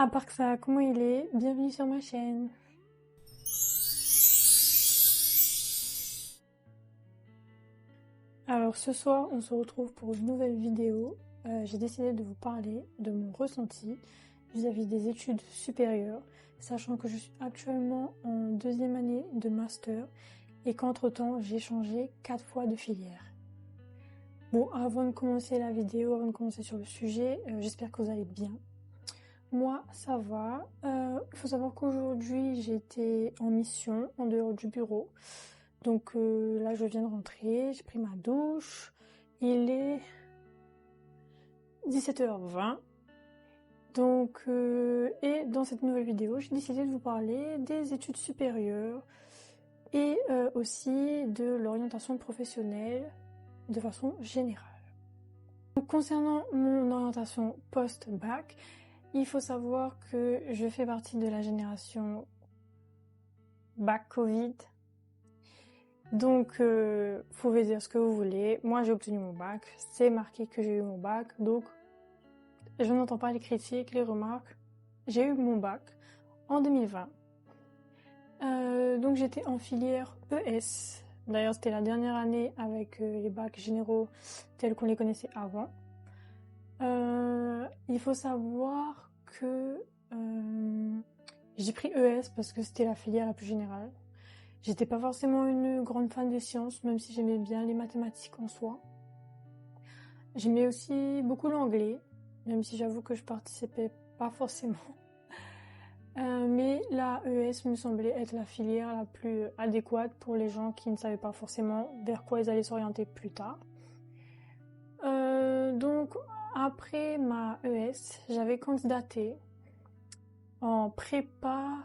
À part que ça, comment il est? Bienvenue sur ma chaîne. Alors ce soir, on se retrouve pour une nouvelle vidéo. J'ai décidé de vous parler de mon ressenti vis-à-vis des études supérieures, sachant que je suis actuellement en deuxième année de master et qu'entre-temps, j'ai changé 4 fois de filière. Bon, avant de commencer la vidéo, avant de commencer sur le sujet, j'espère que vous allez bien. Moi, ça va. Il faut savoir qu'aujourd'hui, j'étais en mission en dehors du bureau. Donc là, je viens de rentrer, j'ai pris ma douche. Il est 17h20. Donc, et dans cette nouvelle vidéo, j'ai décidé de vous parler des études supérieures et aussi de l'orientation professionnelle de façon générale. Donc, concernant mon orientation post-bac, il faut savoir que je fais partie de la génération bac Covid. Donc, vous pouvez dire ce que vous voulez. Moi, j'ai obtenu mon bac. C'est marqué que j'ai eu mon bac. Donc, je n'entends pas les critiques, les remarques. J'ai eu mon bac en 2020. Donc, j'étais en filière ES. D'ailleurs, c'était la dernière année avec les bacs généraux tels qu'on les connaissait avant. Il faut savoir que j'ai pris ES parce que c'était la filière la plus générale. J'étais pas forcément une grande fan des sciences, même si j'aimais bien les mathématiques en soi. J'aimais aussi beaucoup l'anglais, même si j'avoue que je participais pas forcément. Mais la ES me semblait être la filière la plus adéquate pour les gens qui ne savaient pas forcément vers quoi ils allaient s'orienter plus tard. Donc après ma ES, j'avais candidaté en prépa.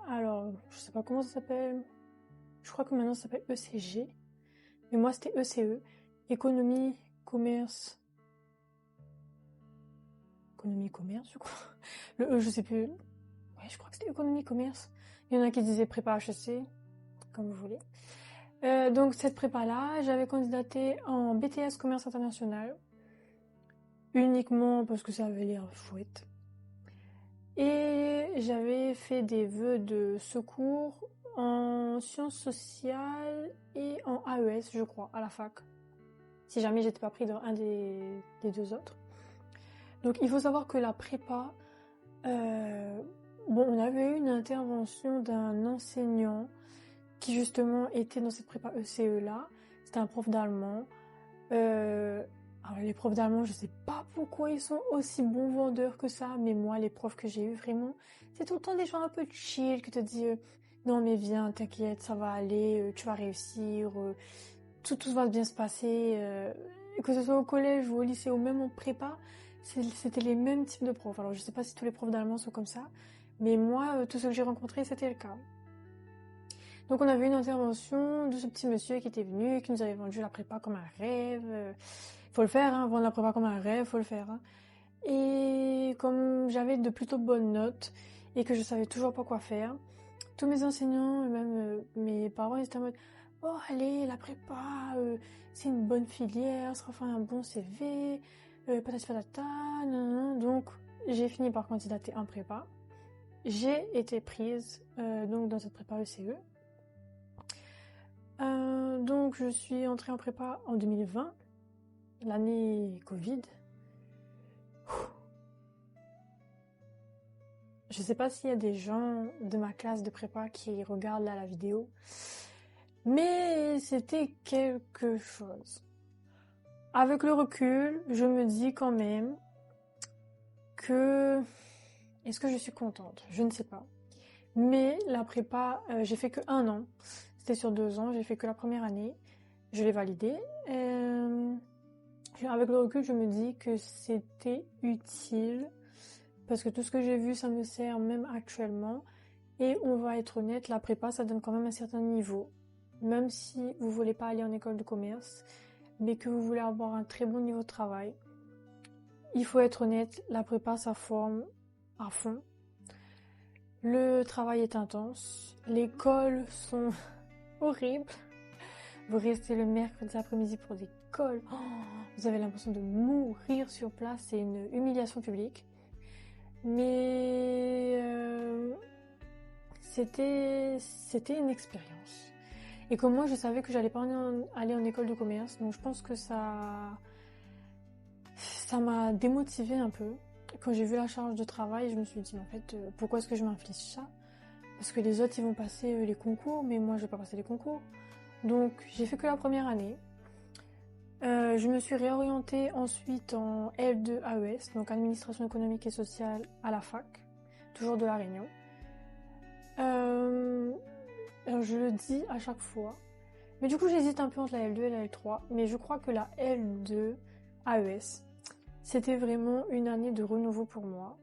Alors, je sais pas comment ça s'appelle. Je crois que maintenant ça s'appelle ECG. Mais moi c'était ECE. Économie, commerce. Économie, commerce, je crois. Le E, je sais plus. Ouais, je crois que c'était économie, commerce. Il y en a qui disaient prépa HEC, comme vous voulez. Donc cette prépa-là, j'avais candidaté en BTS commerce international. Uniquement parce que ça avait l'air chouette. Et j'avais fait des vœux de secours en sciences sociales et en AES, je crois, à la fac. Si jamais j'étais pas pris dans un des deux autres. Donc il faut savoir que la prépa, on avait eu une intervention d'un enseignant qui justement était dans cette prépa ECE là. C'était un prof d'allemand. Alors les profs d'allemand, je sais pas pourquoi ils sont aussi bons vendeurs que ça, mais moi les profs que j'ai eu vraiment, c'est tout le temps des gens un peu chill qui te disent non mais viens, t'inquiète, ça va aller, tu vas réussir, tout va bien se passer. Que ce soit au collège ou au lycée ou même en prépa, c'était les mêmes types de profs. Alors je sais pas si tous les profs d'allemand sont comme ça, mais moi tous ceux que j'ai rencontrés c'était le cas. Donc on avait une intervention de ce petit monsieur qui était venu, qui nous avait vendu la prépa comme un rêve. Faut le faire, hein, vendre la prépa comme un rêve, faut le faire. Hein. Et comme j'avais de plutôt bonnes notes et que je savais toujours pas quoi faire, tous mes enseignants et même mes parents ils étaient en mode oh allez la prépa, c'est une bonne filière, ça fera un bon CV, patati patata, nan. Donc j'ai fini par candidater en prépa. J'ai été prise donc dans cette prépa ECE. Donc je suis entrée en prépa en 2020, l'année Covid. Je sais pas s'il y a des gens de ma classe de prépa qui regardent là la vidéo, mais c'était quelque chose. Avec le recul, je me dis quand même que... Est-ce que je suis contente? Je ne sais pas. Mais la prépa, j'ai fait que 1 an. C'était sur 2 ans, j'ai fait que la première année. Je l'ai validée. Avec le recul, je me dis que c'était utile. Parce que tout ce que j'ai vu, ça me sert même actuellement. Et on va être honnête, la prépa, ça donne quand même un certain niveau. Même si vous voulez pas aller en école de commerce, mais que vous voulez avoir un très bon niveau de travail. Il faut être honnête, la prépa, ça forme à fond. Le travail est intense. Les cols sont horribles. Vous restez le mercredi après-midi pour des cols. Oh, vous avez l'impression de mourir sur place. C'est une humiliation publique. mais c'était une expérience. Et comme moi, je savais que j'allais pas aller en école de commerce, donc je pense que ça m'a démotivée un peu. Quand j'ai vu la charge de travail, je me suis dit, en fait, pourquoi est-ce que je m'inflige ça? Parce que les autres, ils vont passer les concours, mais moi, je vais pas passer les concours. Donc, j'ai fait que la première année. Je me suis réorientée ensuite en L2 AES, donc administration économique et sociale à la fac, toujours de La Réunion. Je le dis à chaque fois, mais du coup j'hésite un peu entre la L2 et la L3, mais je crois que la L2 AES, c'était vraiment une année de renouveau pour moi.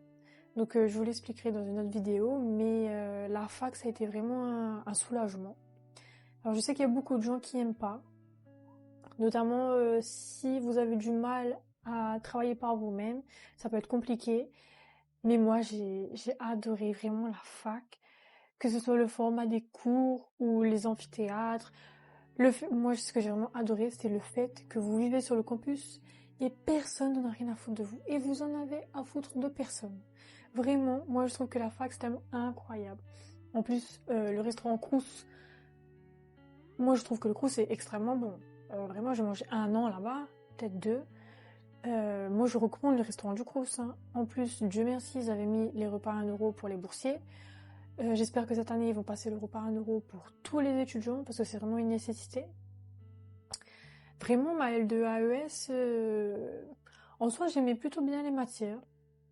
Donc je vous l'expliquerai dans une autre vidéo, mais la fac ça a été vraiment un soulagement. Alors je sais qu'il y a beaucoup de gens qui n'aiment pas, notamment si vous avez du mal à travailler par vous-même, ça peut être compliqué. Mais moi, j'ai adoré vraiment la fac, que ce soit le format des cours ou les amphithéâtres. Moi, ce que j'ai vraiment adoré, c'est le fait que vous vivez sur le campus et personne n'en a rien à foutre de vous. Et vous en avez à foutre de personne. Vraiment, moi, je trouve que la fac, c'est tellement incroyable. En plus, le restaurant Crous, moi, je trouve que le Crous est extrêmement bon. Vraiment, j'ai mangé 1 an là-bas, peut-être 2. Moi, je recommande le restaurant du Crous. Hein. En plus, Dieu merci, ils avaient mis les repas à 1 € pour les boursiers. J'espère que cette année, ils vont passer le repas à 1 € pour tous les étudiants, parce que c'est vraiment une nécessité. Vraiment, ma L2 AES, en soi, j'aimais plutôt bien les matières.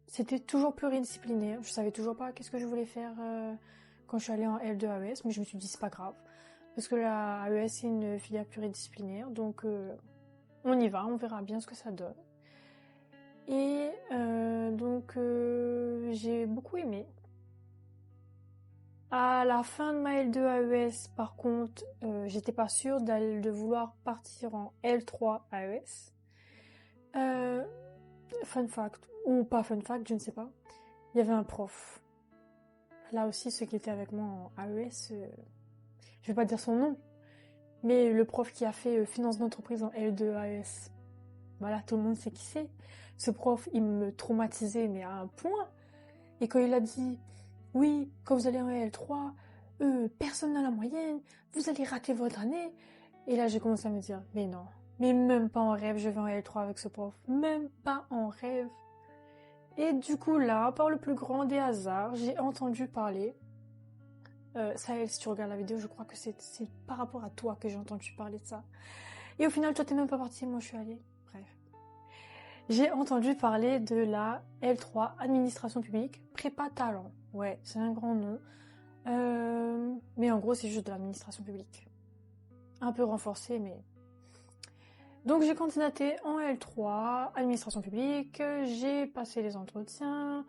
C'était toujours pluridisciplinaire. Je savais toujours pas qu'est-ce que je voulais faire quand je suis allée en L2 AES, mais je me suis dit, c'est pas grave. Parce que la AES, c'est une filière pluridisciplinaire, donc on y va, on verra bien ce que ça donne. Et donc j'ai beaucoup aimé. À la fin de ma L2 AES, par contre, j'étais pas sûre de vouloir partir en L3 AES. Fun fact, ou pas fun fact, je ne sais pas. Il y avait un prof. Là aussi, ceux qui étaient avec moi en AES, je vais pas dire son nom, mais le prof qui a fait finance d'entreprise en L2 AES. Voilà, tout le monde sait qui c'est. Ce prof, il me traumatisait, mais à un point. Et quand il a dit, oui, quand vous allez en L3, personne n'a la moyenne, vous allez rater votre année. Et là, j'ai commencé à me dire, mais non, mais même pas en rêve, je vais en L3 avec ce prof. Même pas en rêve. Et du coup, là, par le plus grand des hasards, j'ai entendu parler. Sahel, si tu regardes la vidéo, je crois que c'est par rapport à toi que j'ai entendu parler de ça. Et au final, toi, t'es même pas parti, moi, je suis allée. Bref. J'ai entendu parler de la L3, administration publique, prépa talent. Ouais, c'est un grand nom. Mais en gros, c'est juste de l'administration publique. Un peu renforcé, mais... Donc j'ai candidaté en L3, administration publique, j'ai passé les entretiens,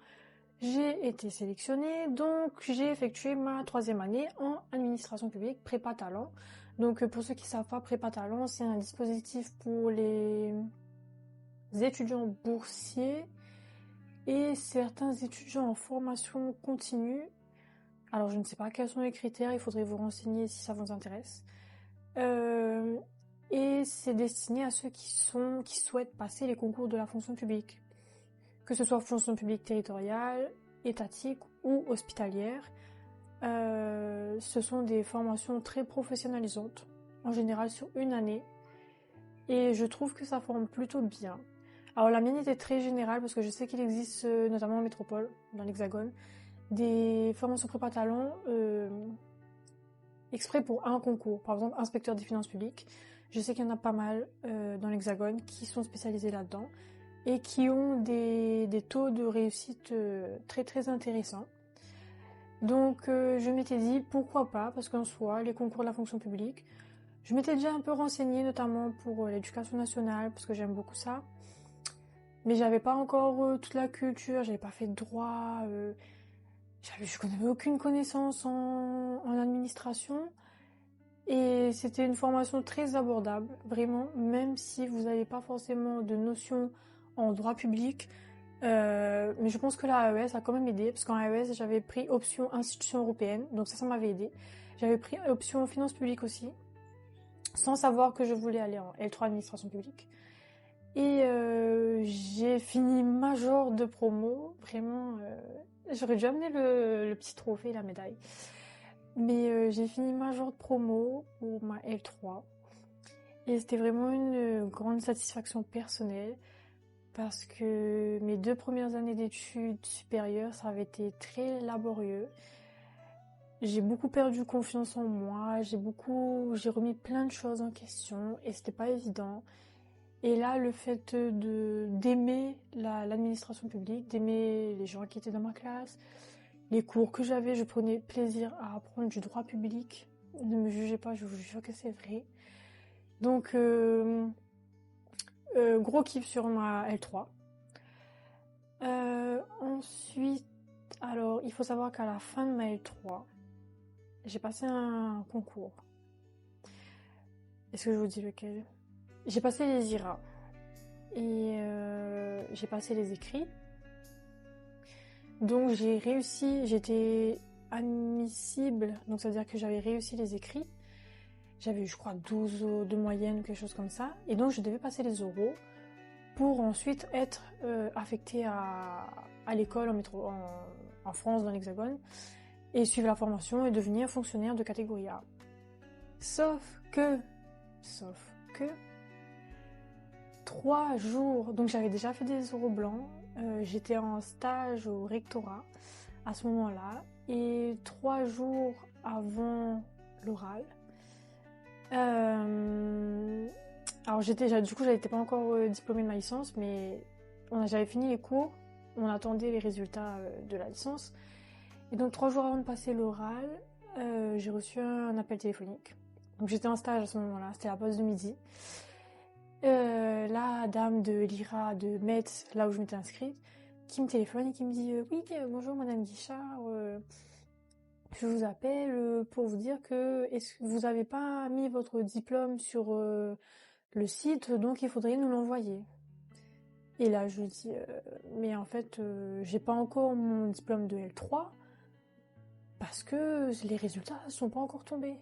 j'ai été sélectionnée, donc j'ai effectué ma 3e année en administration publique, prépa talent. Donc pour ceux qui ne savent pas, prépa talent, c'est un dispositif pour les étudiants boursiers et certains étudiants en formation continue. Alors je ne sais pas quels sont les critères, il faudrait vous renseigner si ça vous intéresse. Et c'est destiné à ceux qui souhaitent passer les concours de la fonction publique. Que ce soit fonction publique territoriale, étatique ou hospitalière. Ce sont des formations très professionnalisantes, en général sur une année. Et je trouve que ça forme plutôt bien. Alors la mienne était très générale parce que je sais qu'il existe, notamment en métropole, dans l'Hexagone, des formations prépa talent exprès pour un concours. Par exemple, inspecteur des finances publiques. Je sais qu'il y en a pas mal dans l'Hexagone qui sont spécialisés là-dedans et qui ont des taux de réussite très très intéressants. Donc je m'étais dit pourquoi pas, parce qu'en soi, les concours de la fonction publique, je m'étais déjà un peu renseignée, notamment pour l'éducation nationale, parce que j'aime beaucoup ça. Mais j'avais pas encore toute la culture, j'avais pas fait de droit, je n'avais aucune connaissance en administration. Et c'était une formation très abordable, vraiment, même si vous n'avez pas forcément de notions en droit public. Mais je pense que la AES a quand même aidé, parce qu'en AES, j'avais pris option institution européenne, donc ça m'avait aidé. J'avais pris option finance publique aussi, sans savoir que je voulais aller en L3 administration publique. Et j'ai fini major de promo. Vraiment, j'aurais dû amener le petit trophée, la médaille. Mais j'ai fini major de promo pour ma L3. Et c'était vraiment une grande satisfaction personnelle parce que mes 2 premières années d'études supérieures, ça avait été très laborieux. J'ai beaucoup perdu confiance en moi, j'ai remis plein de choses en question et c'était pas évident. Et là, le fait d'aimer l'administration publique, d'aimer les gens qui étaient dans ma classe, les cours que j'avais, je prenais plaisir à apprendre du droit public. Ne me jugez pas, je vous jure que c'est vrai. Donc, gros kiff sur ma L3. Ensuite, alors, il faut savoir qu'à la fin de ma L3, j'ai passé un concours. Est-ce que je vous dis lequel? J'ai passé les IRA. Et j'ai passé les écrits. Donc j'ai réussi, j'étais admissible, donc ça veut dire que j'avais réussi les écrits. J'avais eu, je crois, 12 de moyenne ou quelque chose comme ça. Et donc je devais passer les oraux pour ensuite être affectée à l'école en France, dans l'Hexagone, et suivre la formation et devenir fonctionnaire de catégorie A. Sauf que 3 jours, donc j'avais déjà fait des oraux blancs, j'étais en stage au rectorat à ce moment-là, et 3 jours avant l'oral, alors du coup j'étais pas encore diplômée de ma licence, mais j'avais fini les cours, on attendait les résultats de la licence, et donc 3 jours avant de passer l'oral, j'ai reçu un appel téléphonique. Donc j'étais en stage à ce moment-là, c'était la pause de midi. La dame de l'IRA de Metz, là où je m'étais inscrite, qui me téléphone et qui me dit oui, bonjour madame Guichard, je vous appelle pour vous dire que est-ce que vous n'avez pas mis votre diplôme sur le site, donc il faudrait nous l'envoyer. Et là je lui dis mais en fait j'ai pas encore mon diplôme de L3 parce que les résultats sont pas encore tombés.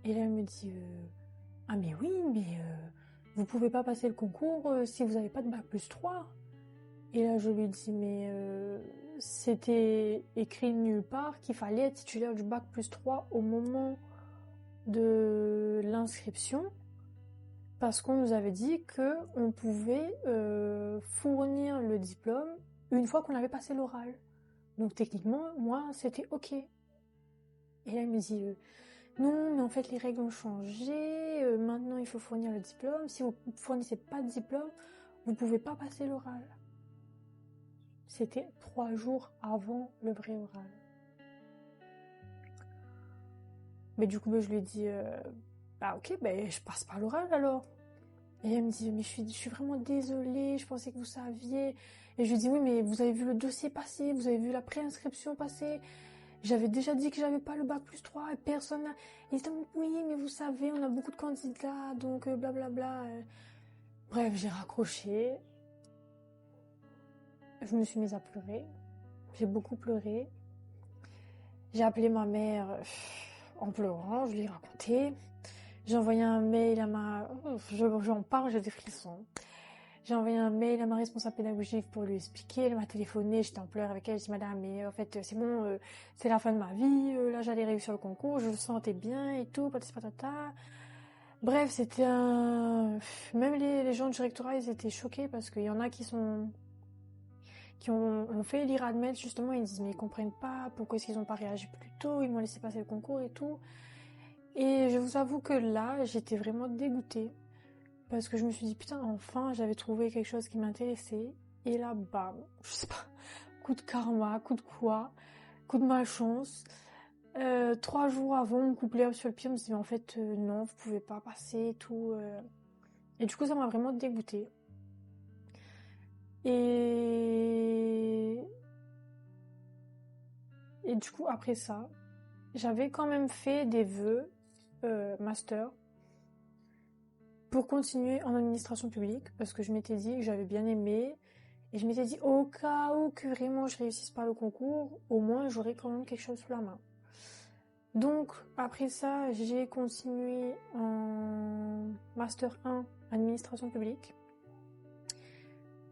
Et là elle me dit ah mais oui, mais vous pouvez pas passer le concours si vous n'avez pas de bac plus 3. Et là, je lui dis, mais c'était écrit nulle part qu'il fallait être titulaire du bac plus 3 au moment de l'inscription, parce qu'on nous avait dit qu'on pouvait fournir le diplôme une fois qu'on avait passé l'oral. Donc techniquement, moi, c'était OK. Et là, il me dit, non, mais en fait, les règles ont changé, maintenant, il faut fournir le diplôme. Si vous ne fournissez pas de diplôme, vous ne pouvez pas passer l'oral. C'était 3 jours avant le vrai oral. Mais du coup, je lui ai dit, bah ok, je passe par l'oral alors. Et elle me dit, mais je suis vraiment désolée, je pensais que vous saviez. Et je lui dis, oui, mais vous avez vu le dossier passer, vous avez vu la préinscription passer. J'avais déjà dit que j'avais pas le bac plus 3 et personne n'a... Il dit, oui, mais vous savez, on a beaucoup de candidats, donc blablabla. Bref, j'ai raccroché. Je me suis mise à pleurer. J'ai beaucoup pleuré. J'ai appelé ma mère en pleurant, je lui ai raconté. J'ai envoyé un mail à j'en parle, j'ai des frissons. J'ai envoyé un mail à ma responsable pédagogique pour lui expliquer. Elle m'a téléphoné, j'étais en pleurs avec elle. J'ai dit, madame, mais en fait, c'est bon, c'est la fin de ma vie. Là, j'allais réussir le concours, je le sentais bien et tout, patati patata. Bref, c'était un... Même les gens du rectorat, ils étaient choqués parce qu'il y en a qui ont fait l'IRADMET, justement, ils disent mais ils comprennent pas pourquoi est-ce qu'ils n'ont pas réagi plus tôt, ils m'ont laissé passer le concours et tout. Et je vous avoue que là, j'étais vraiment dégoûtée parce que je me suis dit putain, enfin, j'avais trouvé quelque chose qui m'intéressait. Et là, bam, je sais pas, coup de karma, coup de quoi, coup de malchance. 3 jours avant, mon couplet sur le pied, on me dit mais en fait, non, vous pouvez pas passer et tout. Et du coup, ça m'a vraiment dégoûtée. Et du coup, après ça, j'avais quand même fait des vœux master pour continuer en administration publique parce que je m'étais dit que j'avais bien aimé et je m'étais dit au cas où que vraiment je réussisse pas le concours, au moins j'aurais quand même quelque chose sous la main. Donc après ça, j'ai continué en master 1 administration publique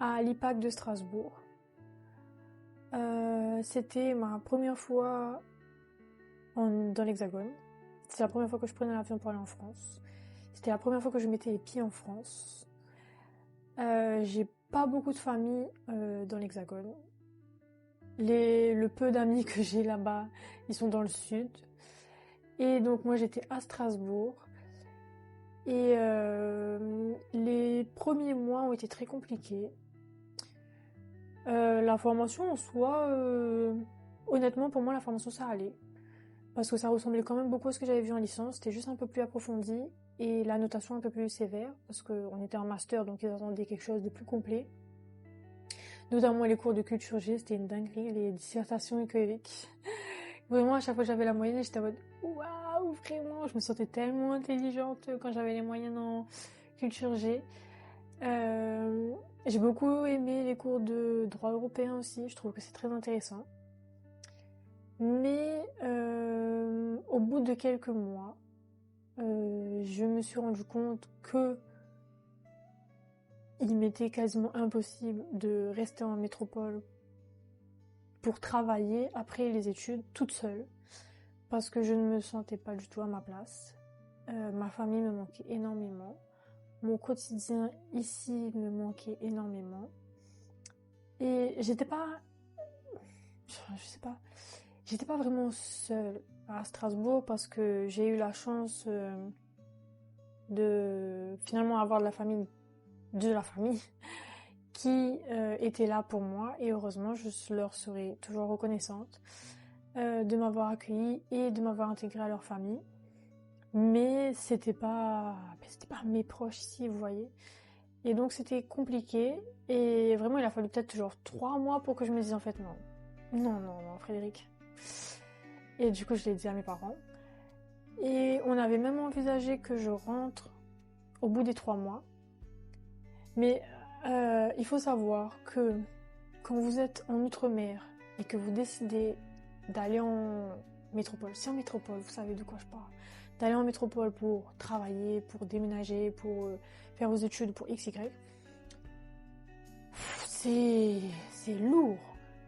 à l'IPAC de Strasbourg. C'était ma première fois dans l'Hexagone. C'était la première fois que je prenais l'avion pour aller en France. C'était la première fois que je mettais les pieds en France. J'ai pas beaucoup de famille dans l'Hexagone. Le peu d'amis que j'ai là-bas, ils sont dans le sud. Et donc moi j'étais à Strasbourg. Et les premiers mois ont été très compliqués. La formation en soi, honnêtement pour moi la formation ça allait. Parce que ça ressemblait quand même beaucoup à ce que j'avais vu en licence. C'était juste un peu plus approfondi. Et la notation un peu plus sévère. Parce qu'on était en master donc ils attendaient quelque chose de plus complet. Notamment les cours de culture G, c'était une dinguerie, les dissertations économiques. Vraiment, à chaque fois que j'avais la moyenne, j'étais en mode waouh, vraiment, je me sentais tellement intelligente quand j'avais les moyennes en culture G. J'ai beaucoup aimé les cours de droit européen aussi, je trouve que c'est très intéressant. Mais au bout de quelques mois, je me suis rendu compte que il m'était quasiment impossible de rester en métropole pour travailler après les études toute seule parce que je ne me sentais pas du tout à ma place. Ma famille me manquait énormément. Mon quotidien ici me manquait énormément. Et j'étais pas vraiment seule à Strasbourg parce que j'ai eu la chance de finalement avoir de la famille qui était là pour moi et heureusement je leur serai toujours reconnaissante de m'avoir accueillie et de m'avoir intégrée à leur famille. Mais c'était pas mes proches ici, vous voyez. Et donc c'était compliqué et vraiment il a fallu peut-être genre 3 mois pour que je me dise en fait non Frédéric. Et du coup je l'ai dit à mes parents. Et on avait même envisagé que je rentre au bout des 3 mois. Mais il faut savoir que quand vous êtes en outre-mer et que vous décidez d'aller en métropole, si en métropole, vous savez de quoi je parle, d'aller en métropole pour travailler, pour déménager, pour faire vos études, pour XY, c'est lourd.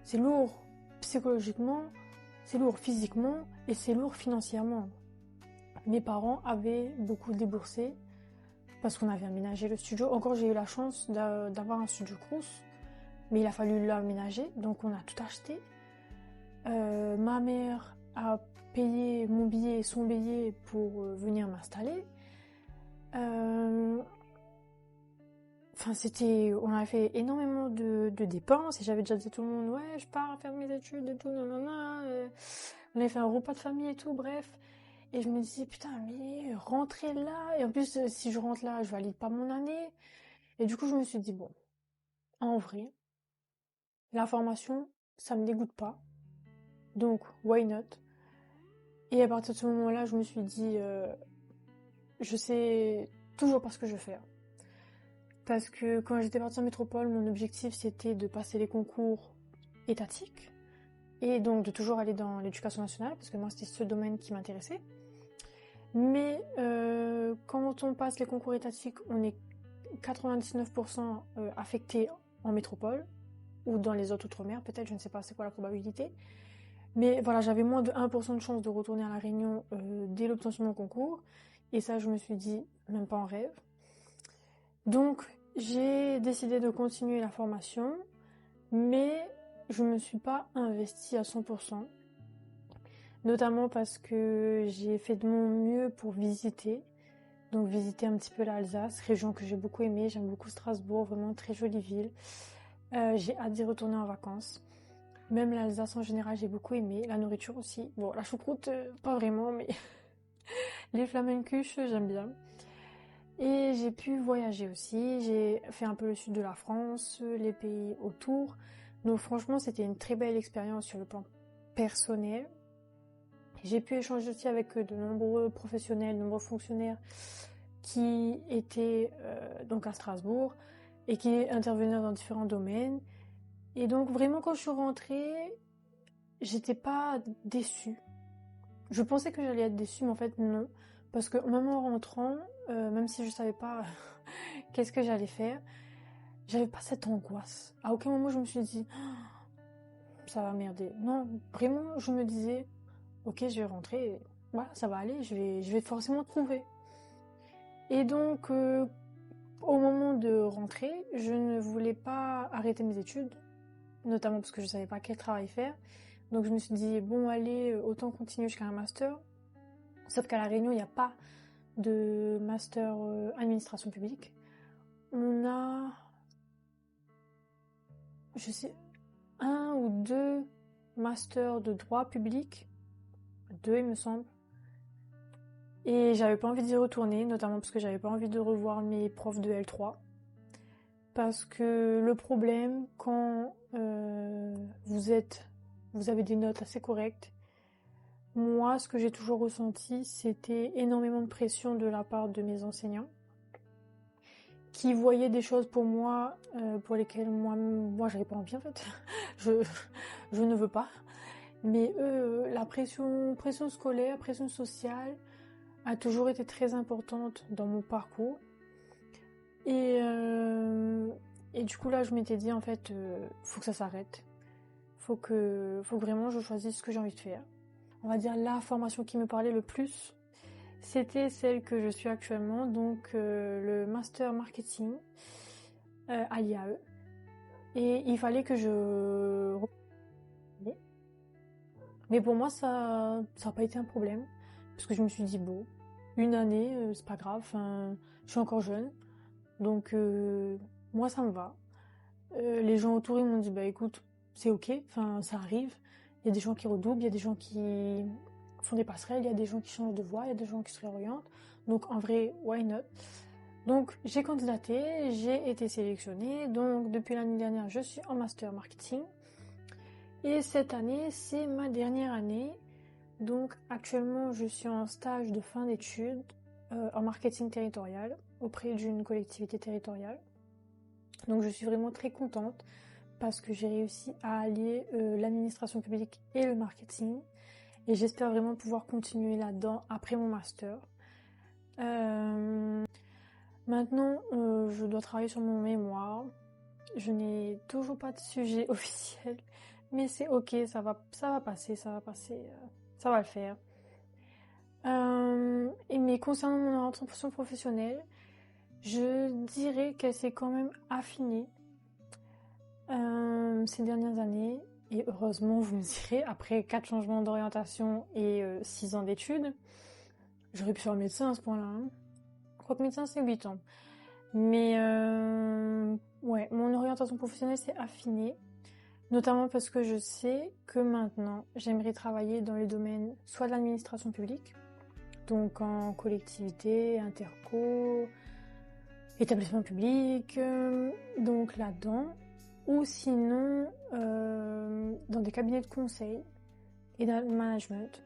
C'est lourd psychologiquement, c'est lourd physiquement et c'est lourd financièrement. Mes parents avaient beaucoup déboursé parce qu'on avait aménagé le studio. Encore, j'ai eu la chance d'avoir un studio Crous, mais il a fallu l'aménager, donc on a tout acheté. Ma mère a payé mon billet et son billet pour venir m'installer. On a fait énormément de dépenses et j'avais déjà dit à tout le monde, ouais, je pars faire mes études et tout, nanana. On avait fait un repas de famille et tout, bref. Et je me disais, putain, mais rentrer là, et en plus, si je rentre là, je valide pas mon année. Et du coup, je me suis dit, bon, en vrai, la formation, ça me dégoûte pas. Donc, why not? Et à partir de ce moment-là, je me suis dit, je sais toujours pas ce que je veux faire. Parce que quand j'étais partie en métropole, mon objectif, c'était de passer les concours étatiques. Et donc, de toujours aller dans l'éducation nationale, parce que moi, c'était ce domaine qui m'intéressait. Mais quand on passe les concours étatiques, on est 99% affecté en métropole ou dans les autres outre-mer, peut-être, je ne sais pas c'est quoi la probabilité. Mais voilà, j'avais moins de 1% de chance de retourner à La Réunion dès l'obtention de mon concours. Et ça, je me suis dit, même pas en rêve. Donc, j'ai décidé de continuer la formation, mais je me suis pas investie à 100%. Notamment parce que j'ai fait de mon mieux pour visiter. Donc visiter un petit peu l'Alsace, région que j'ai beaucoup aimée. J'aime beaucoup Strasbourg, vraiment très jolie ville. J'ai hâte d'y retourner en vacances. Même l'Alsace en général, j'ai beaucoup aimé. La nourriture aussi. Bon, la choucroute, pas vraiment, mais les flamencuches, j'aime bien. Et j'ai pu voyager aussi. J'ai fait un peu le sud de la France, les pays autour. Donc franchement, c'était une très belle expérience sur le plan personnel. J'ai pu échanger aussi avec de nombreux professionnels, de nombreux fonctionnaires qui étaient donc à Strasbourg et qui intervenaient dans différents domaines. Et donc vraiment quand je suis rentrée, j'étais pas déçue. Je pensais que j'allais être déçue, mais en fait non. Parce que même en rentrant, même si je savais pas qu'est-ce que j'allais faire, j'avais pas cette angoisse. À aucun moment je me suis dit, ça va merder. Non, vraiment, je me disais, ok, je vais rentrer, voilà, ça va aller, je vais forcément trouver. Et donc, au moment de rentrer, je ne voulais pas arrêter mes études, notamment parce que je savais pas quel travail faire. Donc je me suis dit, bon allez, autant continuer jusqu'à un master. Sauf qu'à La Réunion, il n'y a pas de master administration publique. On a, je sais, un ou deux masters de droit public, deux il me semble. Et j'avais pas envie d'y retourner, notamment parce que j'avais pas envie de revoir mes profs de L3. Parce que le problème, quand vous avez des notes assez correctes, moi, ce que j'ai toujours ressenti, c'était énormément de pression de la part de mes enseignants, qui voyaient des choses pour moi, pour lesquelles moi, j'avais pas envie en fait. je, je ne veux pas. Mais eux, la pression scolaire, pression sociale, a toujours été très importante dans mon parcours. Et du coup là, je m'étais dit en fait, faut que ça s'arrête. Faut que vraiment je choisisse ce que j'ai envie de faire. On va dire la formation qui me parlait le plus, c'était celle que je suis actuellement, donc le master marketing à l'IAE. Et il fallait que je... Mais pour moi, ça n'a pas été un problème. Parce que je me suis dit, bon, une année, c'est pas grave, je suis encore jeune. Donc, moi, ça me va. Les gens autour, ils m'ont dit, bah écoute, c'est ok, ça arrive. Il y a des gens qui redoublent, il y a des gens qui font des passerelles, il y a des gens qui changent de voie, il y a des gens qui se réorientent. Donc, en vrai, why not? Donc, j'ai candidaté, j'ai été sélectionnée. Donc, depuis l'année dernière, je suis en master marketing. Et cette année, c'est ma dernière année. Donc, actuellement, je suis en stage de fin d'études en marketing territorial auprès d'une collectivité territoriale. Donc, je suis vraiment très contente parce que j'ai réussi à allier l'administration publique et le marketing. Et j'espère vraiment pouvoir continuer là-dedans après mon master. Maintenant, je dois travailler sur mon mémoire. Je n'ai toujours pas de sujet officiel, mais c'est ok, ça va passer, ça va le faire. Mais concernant mon orientation professionnelle, je dirais qu'elle s'est quand même affinée ces dernières années. Et heureusement, vous me direz, après 4 changements d'orientation et 6 ans d'études, j'aurais pu faire médecin à ce point-là. Je crois que médecin, c'est 8 ans. Mais ouais, mon orientation professionnelle s'est affinée, notamment parce que je sais que maintenant, j'aimerais travailler dans les domaines soit de l'administration publique, donc en collectivité, interco, établissement public, donc là-dedans, ou sinon dans des cabinets de conseil et de management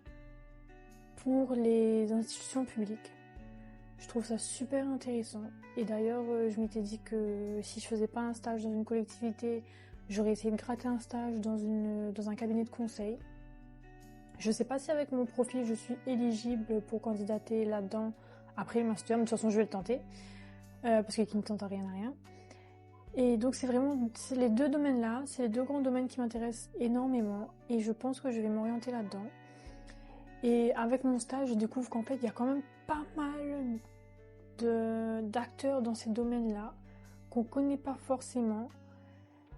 pour les institutions publiques. Je trouve ça super intéressant. Et d'ailleurs, je m'étais dit que si je faisais pas un stage dans une collectivité, j'aurais essayé de gratter un stage dans un cabinet de conseil. Je sais pas si avec mon profil, je suis éligible pour candidater là-dedans après le master. Mais de toute façon, je vais le tenter. Parce que qui ne tente à rien à rien. Et donc, c'est les deux domaines-là, c'est les deux grands domaines qui m'intéressent énormément. Et je pense que je vais m'orienter là-dedans. Et avec mon stage, je découvre qu'en fait, il y a quand même pas mal d'acteurs dans ces domaines-là qu'on connaît pas forcément.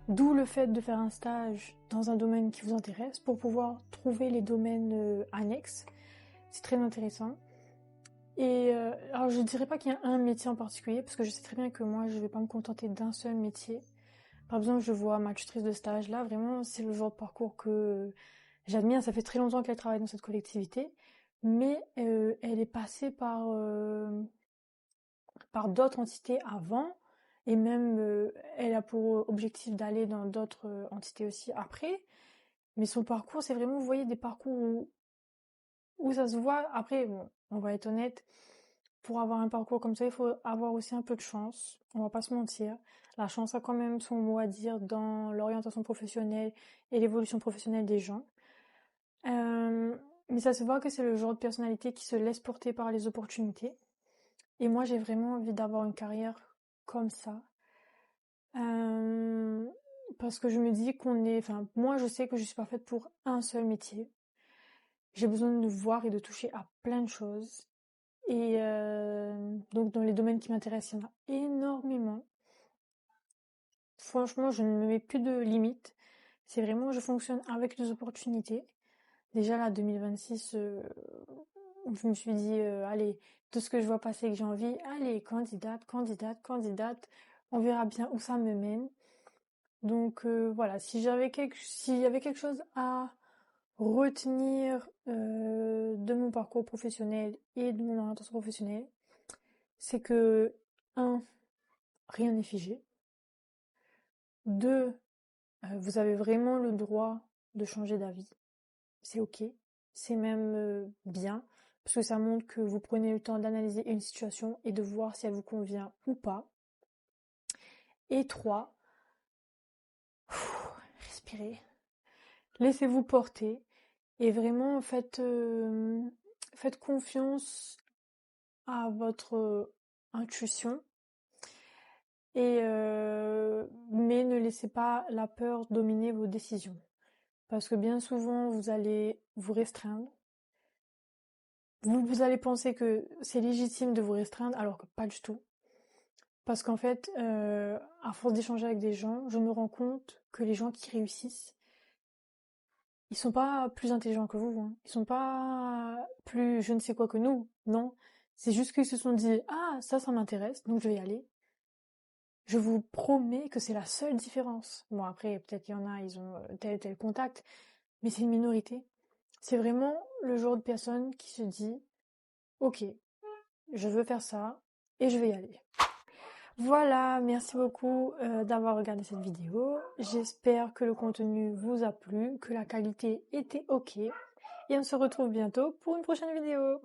D'où le fait de faire un stage dans un domaine qui vous intéresse pour pouvoir trouver les domaines annexes. C'est très intéressant. Et alors je dirais pas qu'il y a un métier en particulier parce que je sais très bien que moi je vais pas me contenter d'un seul métier. Par exemple, je vois ma tutrice de stage là, vraiment c'est le genre de parcours que j'admire. Ça fait très longtemps qu'elle travaille dans cette collectivité, mais elle est passée par d'autres entités avant, et même elle a pour objectif d'aller dans d'autres entités aussi après. Mais son parcours, c'est vraiment, vous voyez, des parcours où ça se voit. Après, bon, on va être honnête, pour avoir un parcours comme ça, il faut avoir aussi un peu de chance. On va pas se mentir. La chance a quand même son mot à dire dans l'orientation professionnelle et l'évolution professionnelle des gens. Mais ça se voit que c'est le genre de personnalité qui se laisse porter par les opportunités. Et moi, j'ai vraiment envie d'avoir une carrière comme ça. Euh, Parce que je me dis enfin, moi je sais que je suis pas faite pour un seul métier. J'ai besoin de voir et de toucher à plein de choses. Et donc dans les domaines qui m'intéressent, il y en a énormément. Franchement, je ne me mets plus de limites. C'est vraiment, je fonctionne avec les opportunités. Déjà là, 2026, je me suis dit, allez, tout ce que je vois passer et que j'ai envie, allez, candidate, candidate, candidate, on verra bien où ça me mène. Donc voilà, s'il y avait quelque chose à retenir de mon parcours professionnel et de mon orientation professionnelle, c'est que, un, rien n'est figé. Deux, vous avez vraiment le droit de changer d'avis. C'est ok. C'est même bien. Parce que ça montre que vous prenez le temps d'analyser une situation et de voir si elle vous convient ou pas. Et trois, respirez. Laissez-vous porter. Et vraiment, faites confiance à votre intuition. Mais ne laissez pas la peur dominer vos décisions. Parce que bien souvent, vous allez vous restreindre. Vous allez penser que c'est légitime de vous restreindre, alors que pas du tout. Parce qu'en fait, à force d'échanger avec des gens, je me rends compte que les gens qui réussissent, ils sont pas plus intelligents que vous, hein. Ils sont pas plus je ne sais quoi que nous, non. C'est juste qu'ils se sont dit, ah, ça m'intéresse, donc je vais y aller. Je vous promets que c'est la seule différence. Bon, après, peut-être qu'il y en a, ils ont tel et tel contact, mais c'est une minorité. C'est vraiment le genre de personne qui se dit, ok, je veux faire ça et je vais y aller. Voilà, merci beaucoup d'avoir regardé cette vidéo. J'espère que le contenu vous a plu, que la qualité était ok. Et on se retrouve bientôt pour une prochaine vidéo.